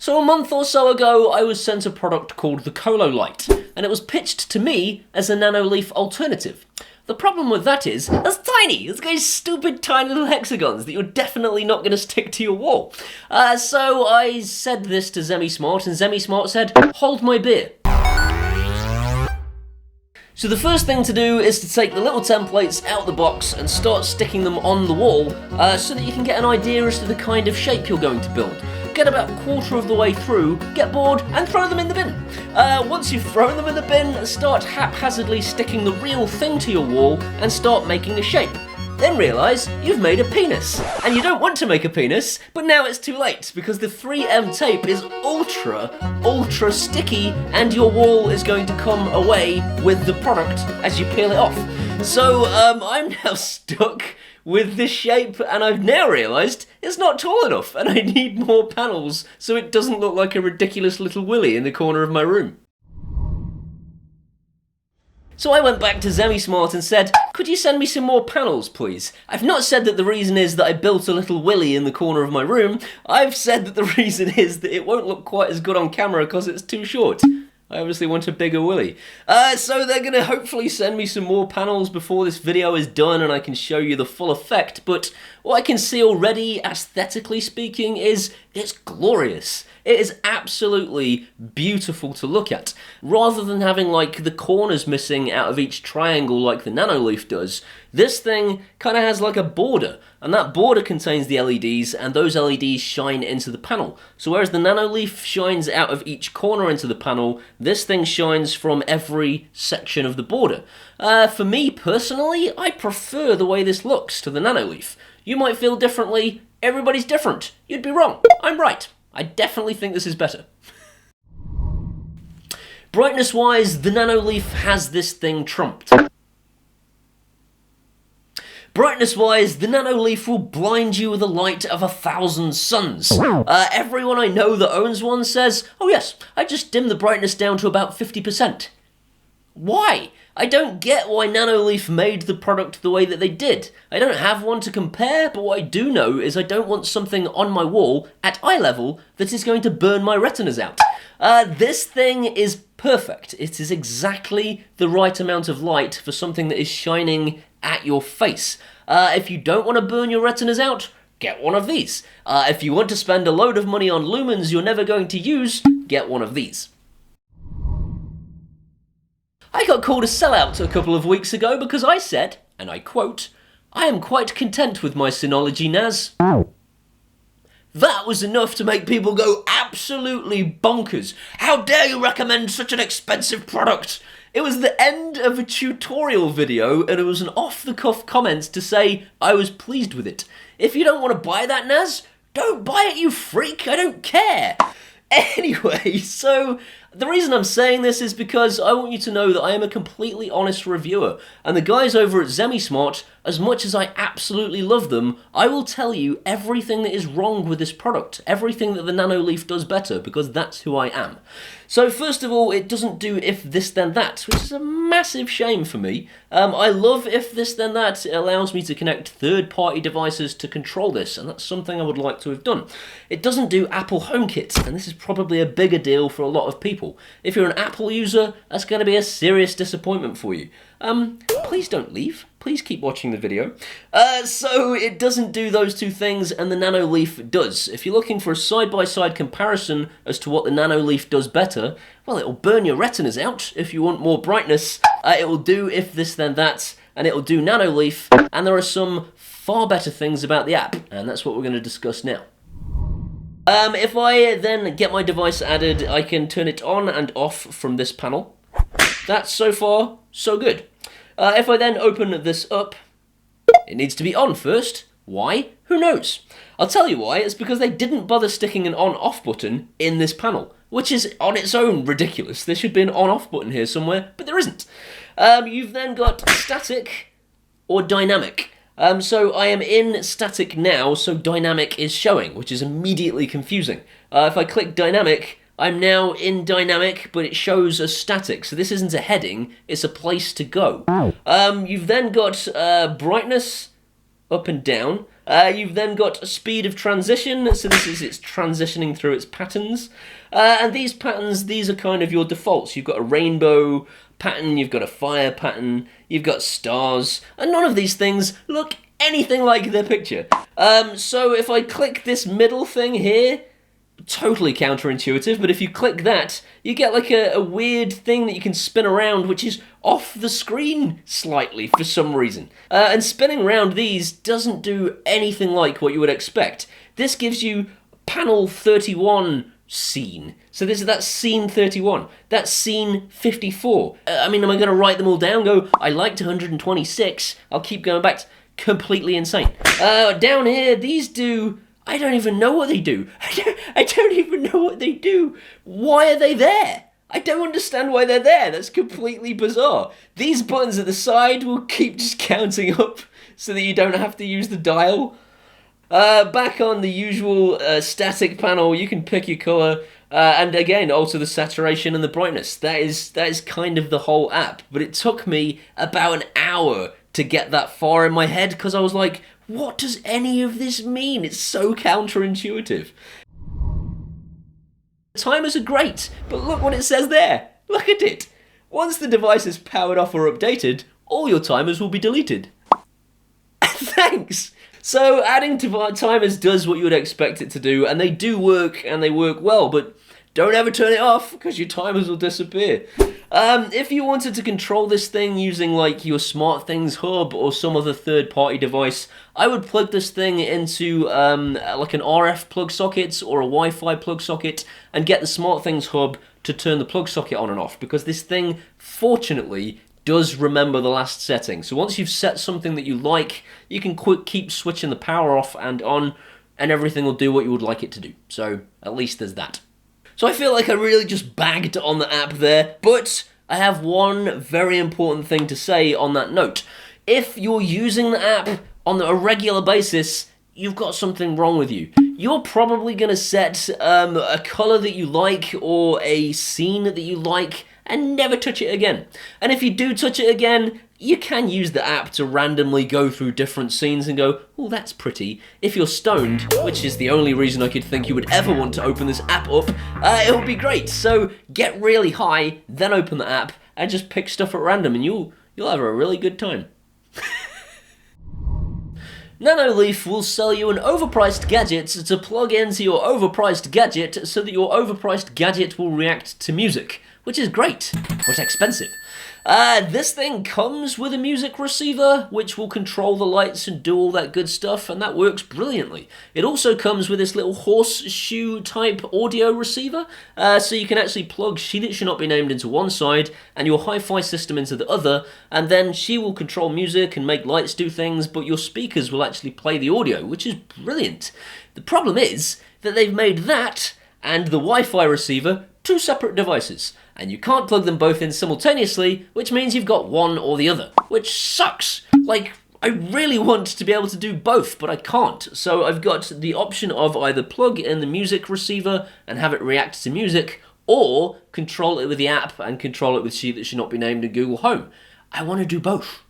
So a month or so ago, I was sent a product called the Colo Light, and it was pitched to me as a Nanoleaf alternative. The problem with that is, it's tiny! It's got these stupid tiny little hexagons that you're definitely not going to stick to your wall. So I said this to Zemismart, and Zemismart said, hold my beer. So the first thing to do is to take the little templates out of the box and start sticking them on the wall so that you can get an idea as to the kind of shape you're going to build. Get about a quarter of the way through, get bored, and throw them in the bin. Once you've thrown them in the bin, start haphazardly sticking the real thing to your wall and start making a shape. Then realise you've made a penis. And you don't want to make a penis, but now it's too late because the 3M tape is ultra sticky and your wall is going to come away with the product as you peel it off. So I'm now stuck with this shape, and I've now realised it's not tall enough and I need more panels so it doesn't look like a ridiculous little willy in the corner of my room. So I went back to Zemismart and said, could you send me some more panels, please? I've not said that the reason is that I built a little willy in the corner of my room. I've said that the reason is that it won't look quite as good on camera because it's too short. I obviously want a bigger willy. So they're going to hopefully send me some more panels before this video is done and I can show you the full effect, but what I can see already, aesthetically speaking, is it's glorious. It is absolutely beautiful to look at. Rather than having like the corners missing out of each triangle like the Nanoleaf does, this thing kind of has like a border, and that border contains the LEDs, and those LEDs shine into the panel. So whereas the Nanoleaf shines out of each corner into the panel, this thing shines from every section of the border. For me personally, I prefer the way this looks to the Nanoleaf. You might feel differently, everybody's different. You'd be wrong, I'm right. I definitely think this is better. Brightness-wise, the Nanoleaf has this thing trumped. Brightness-wise, the Nanoleaf will blind you with the light of 1,000 suns. Everyone I know that owns one says, oh yes, I just dimmed the brightness down to about 50%. Why? I don't get why Nanoleaf made the product the way that they did. I don't have one to compare, but what I do know is I don't want something on my wall at eye level that is going to burn my retinas out. This thing is perfect. It is exactly the right amount of light for something that is shining at your face. If you don't want to burn your retinas out, get one of these. If you want to spend a load of money on lumens you're never going to use, get one of these. I got called a sellout a couple of weeks ago because I said, and I quote, I am quite content with my Synology NAS. That was enough to make people go absolutely bonkers. How dare you recommend such an expensive product? It was the end of a tutorial video and it was an off-the-cuff comment to say I was pleased with it. If you don't want to buy that NAS, don't buy it, you freak, I don't care. Anyway, so the reason I'm saying this is because I want you to know that I am a completely honest reviewer, and the guys over at Zemismart, as much as I absolutely love them, I will tell you everything that is wrong with this product, everything that the Nanoleaf does better, because that's who I am. So first of all, it doesn't do if this then that, which is a massive shame for me. I love if this then that. It allows me to connect third-party devices to control this, and that's something I would like to have done. It doesn't do Apple HomeKit, and this is probably a bigger deal for a lot of people. If you're an Apple user, that's going to be a serious disappointment for you. Please don't leave. Please keep watching the video. So it doesn't do those two things, and the Nanoleaf does. If you're looking for a side-by-side comparison as to what the Nanoleaf does better, well, it'll burn your retinas out. If you want more brightness, it will do if this then that, and it'll do Nanoleaf, and there are some far better things about the app, and that's what we're going to discuss now. If I then get my device added, I can turn it on and off from this panel. That's so far, so good. If I then open this up, it needs to be on first. Why? Who knows? I'll tell you why. It's because they didn't bother sticking an on-off button in this panel, which is on its own ridiculous. There should be an on-off button here somewhere, but there isn't. You've then got static or dynamic. So I am in static now, so dynamic is showing, which is immediately confusing. If I click dynamic, I'm now in dynamic, but it shows as static. So this isn't a heading, it's a place to go. You've then got brightness up and down. You've then got a speed of transition, so this is it's transitioning through its patterns. And these patterns, these are kind of your defaults. You've got a rainbow pattern, you've got a fire pattern, you've got stars, and none of these things look anything like their picture. So if I click this middle thing here, totally counterintuitive, but if you click that, you get like a weird thing that you can spin around, which is off the screen slightly for some reason. And spinning around these doesn't do anything like what you would expect. This gives you panel 31 scene. So that's scene 31. That's scene 54. I mean, am I going to write them all down? Go, I liked 126. I'll keep going back. Completely insane. Down here, these do... I don't even know what they do. I don't even know what they do. Why are they there? I don't understand why they're there. That's completely bizarre. These buttons at the side will keep just counting up so that you don't have to use the dial. Back on the usual static panel, you can pick your color and again alter the saturation and the brightness. That is kind of the whole app. But it took me about an hour to get that far in my head because I was like, what does any of this mean? It's so counterintuitive. Timers are great, but look what it says there. Look at it. Once the device is powered off or updated, all your timers will be deleted. Thanks. So adding timers does what you would expect it to do, and they do work, and they work well, but don't ever turn it off, because your timers will disappear. If you wanted to control this thing using like your SmartThings hub or some other third-party device, I would plug this thing into like an RF plug socket or a Wi-Fi plug socket and get the SmartThings hub to turn the plug socket on and off, because this thing, fortunately, does remember the last setting. So once you've set something that you like, you can keep switching the power off and on, and everything will do what you would like it to do. So at least there's that. So I feel like I really just bagged on the app there, but I have one very important thing to say on that note. If you're using the app on a regular basis, you've got something wrong with you. You're probably going to set a color that you like or a scene that you like and never touch it again. And if you do touch it again, you can use the app to randomly go through different scenes and go, oh, that's pretty. If you're stoned, which is the only reason I could think you would ever want to open this app up, it'll be great. So get really high, then open the app, and just pick stuff at random, and you'll have a really good time. Nanoleaf will sell you an overpriced gadget to plug into your overpriced gadget so that your overpriced gadget will react to music, which is great, but expensive. This thing comes with a music receiver, which will control the lights and do all that good stuff, and that works brilliantly. It also comes with this little horseshoe type audio receiver, so you can actually plug She That Should Not Be Named into one side, and your hi-fi system into the other, and then she will control music and make lights do things, but your speakers will actually play the audio, which is brilliant. The problem is that they've made that and the Wi-Fi receiver two separate devices, and you can't plug them both in simultaneously, which means you've got one or the other, which sucks. Like, I really want to be able to do both, but I can't. So I've got the option of either plug in the music receiver and have it react to music, or control it with the app and control it with She That Should Not Be Named in Google Home. I want to do both.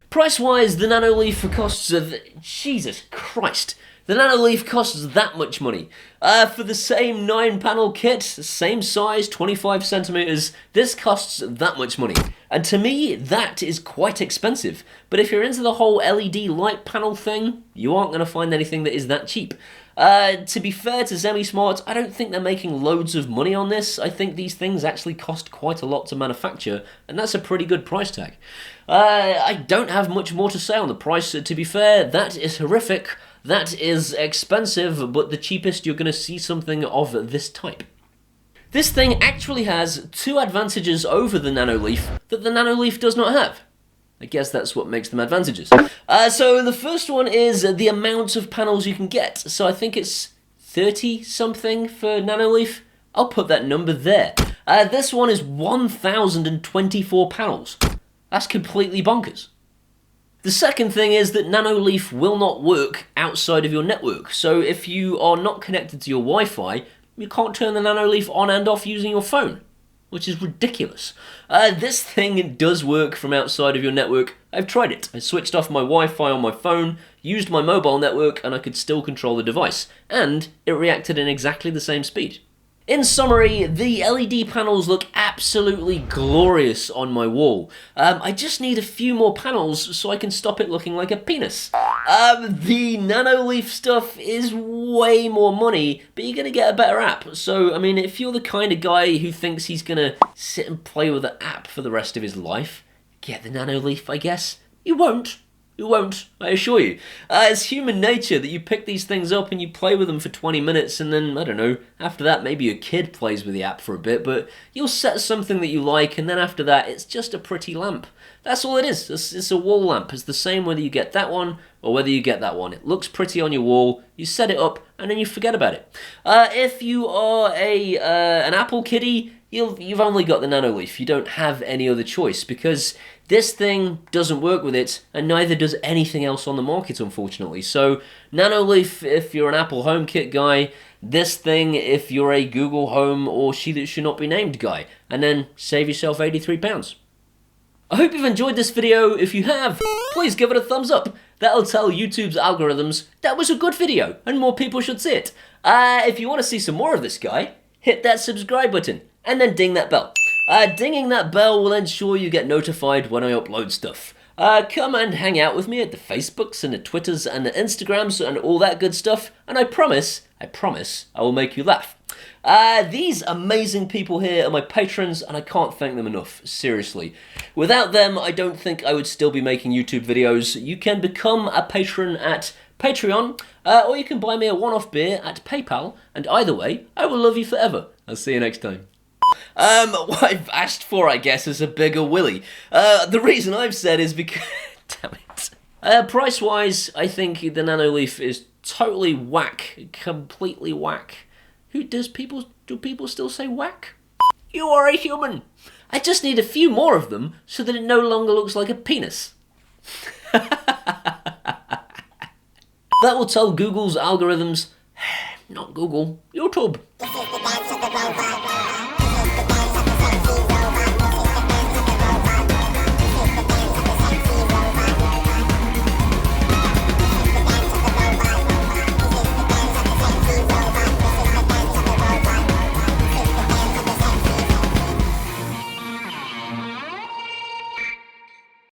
Price-wise, the Nanoleaf costs Jesus Christ. The Nanoleaf costs that much money. For the same 9-panel kit, same size, 25 centimeters, this costs that much money. And to me, that is quite expensive. But if you're into the whole LED light panel thing, you aren't going to find anything that is that cheap. To be fair to Zemismart, I don't think they're making loads of money on this. I think these things actually cost quite a lot to manufacture, and that's a pretty good price tag. I don't have much more to say on the price. To be fair, that is horrific. That is expensive, but the cheapest you're going to see something of this type. This thing actually has two advantages over the Nanoleaf that the Nanoleaf does not have. I guess that's what makes them advantages. So the first one is the amount of panels you can get. So I think it's 30-something for Nanoleaf. I'll put that number there. This one is 1,024 panels. That's completely bonkers. The second thing is that Nanoleaf will not work outside of your network. So if you are not connected to your Wi-Fi, you can't turn the Nanoleaf on and off using your phone, which is ridiculous. This thing does work from outside of your network I've tried it. I switched off my Wi-Fi on my phone, used my mobile network, and I could still control the device. And it reacted in exactly the same speed. In summary, the LED panels look absolutely glorious on my wall. I just need a few more panels so I can stop it looking like a penis. The Nanoleaf stuff is way more money, but you're going to get a better app. So, I mean, if you're the kind of guy who thinks he's going to sit and play with an app for the rest of his life, get the Nanoleaf, I guess. You won't. You won't, I assure you. It's human nature that you pick these things up and you play with them for 20 minutes and then, I don't know, after that maybe your kid plays with the app for a bit, but you'll set something that you like and then after that it's just a pretty lamp. That's all it is. It's a wall lamp. It's the same whether you get that one or whether you get that one. It looks pretty on your wall, you set it up and then you forget about it. If you are an Apple kiddie, you've only got the Nanoleaf. You don't have any other choice because this thing doesn't work with it, and neither does anything else on the market, unfortunately. So, Nanoleaf if you're an Apple HomeKit guy, this thing if you're a Google Home or she that should not be named guy, and then save yourself £83. I hope you've enjoyed this video. If you have, please give it a thumbs up. That'll tell YouTube's algorithms that was a good video, and more people should see it. If you want to see some more of this guy, hit that subscribe button, and then ding that bell. Dinging that bell will ensure you get notified when I upload stuff. Come and hang out with me at the Facebooks and the Twitters and the Instagrams and all that good stuff, and I promise, I will make you laugh. These amazing people here are my patrons, and I can't thank them enough, seriously. Without them, I don't think I would still be making YouTube videos. You can become a patron at Patreon, or you can buy me a one-off beer at PayPal, and either way, I will love you forever. I'll see you next time. What I've asked for, I guess, is a bigger willy. The reason I've said is because... damn it. Price-wise, I think the Nanoleaf is totally whack. Completely whack. Do people still say whack? You are a human! I just need a few more of them so that it no longer looks like a penis. That will tell Google's algorithms... not Google, YouTube.